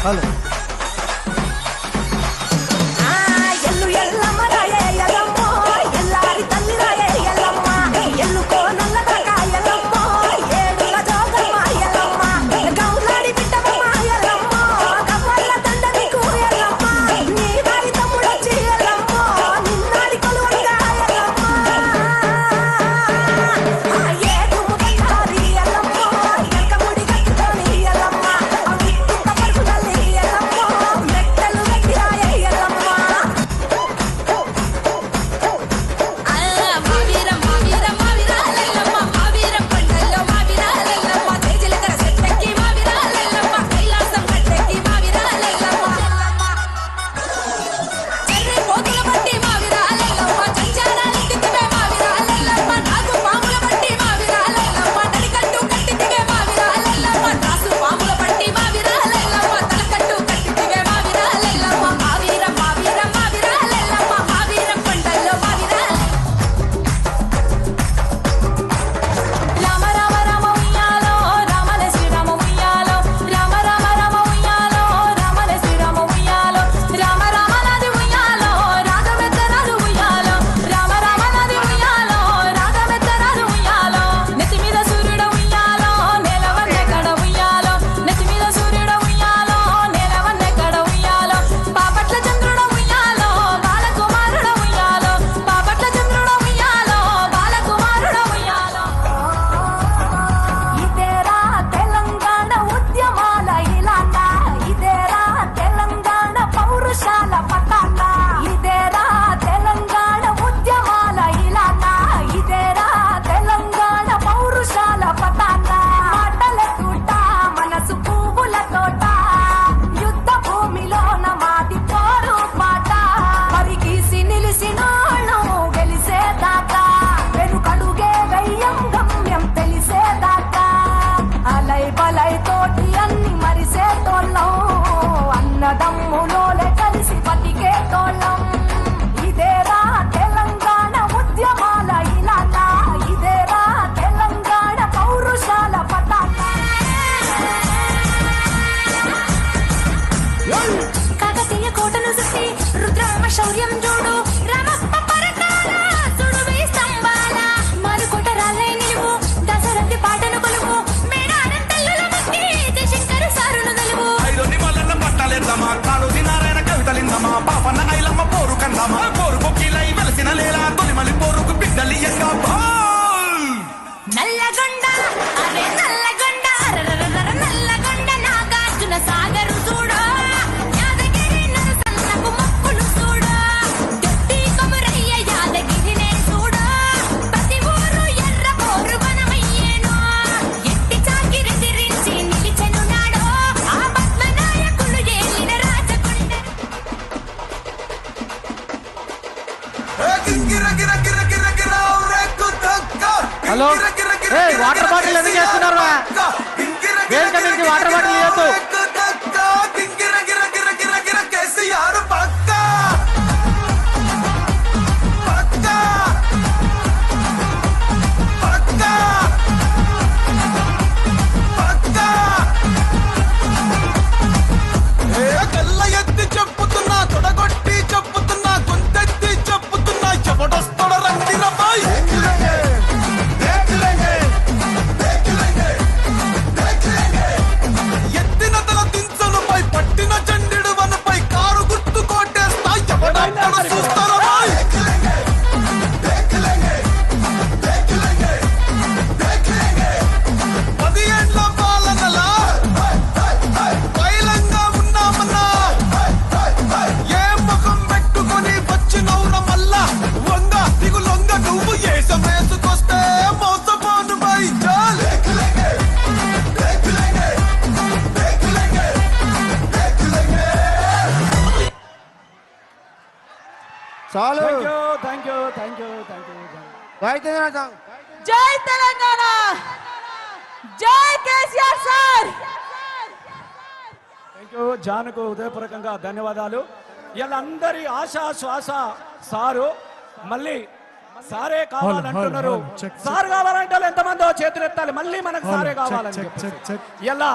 Hello శౌర్యం చూడు రామప్ప పరకాల సుడువే స్తంభాల మారుకోట రాలే నిలువు దశరథి పాటను కొలువు మేడారం తల్లుల మక్కి జయశంకర సారును నలువు ఐలోని మల్లన్న పట్టాలేద్దామా కాళోజీ నారాయణ కవితలిందమా పాపన్న ఐలమ్మ పోరు కందమా పోరు కొక్కిలై వెలసిన లేలా తొలిమలి పోరుకు బిడ్డలియంగా నల్లగొండ అరే నల్లగొండ నల్లగొండ నాగార్జున సాగరు చూడు యాదగిరి నరసన్నకు మొక్కులు చూడు గట్టి కొమరయ్య యాదగిరినే చూడు ప్రతి ఊరు ఎర్ర పోరు వనమయ్యేను ఎట్టి చాకిరి తిరించి నిలిచెను నాడు ఆ పద్మనాయకులు ఏలిన రాజకొండ హలో వాటర్ బాటిల్ ఎందుకు చేస్తున్నారు? వేదిక నుంచి వాటర్ బాటిల్ ఇవ్వద్దు. ఎత్తి చెప్పుతున్నా తొడగొట్టి చెప్పుతున్నా గుంతెత్తి చెప్పుతున్నా ఎవడొస్తాడ రండి రబ్బాయి ఎత్తిన తల దించనుపై పట్టిన చండిడు వనపై కారు గుర్తు కొట్టేస్తా ఎవడొస్తాడో చూస్తారా బాయ్ పది ఏండ్ల పాలనలా పైలంగా ఉన్నామన్నా ఏ ముఖం పెట్టుకొని వచ్చినవున మళ్ళా వంగ దిగులొంగ నువ్వు ఏసం వేసుకొస్తే మోసపోను బై చాల్ చాలు. థ్యాంక్ యూ జై తెలంగాణ, జై కేసీఆర్ సార్. థ్యాంక్ యూ జానుకు హృదయపూర్వకంగా ధన్యవాదాలు. ఇలా అందరి ఆశా శ్వాస సారు. మళ్ళీ సారే కావాలంటున్నారు. సార్ కావాలంటే ఎంతమందో చేతులు ఎత్తాలి. మళ్ళీ మనకు సారే కావాలని ఇలా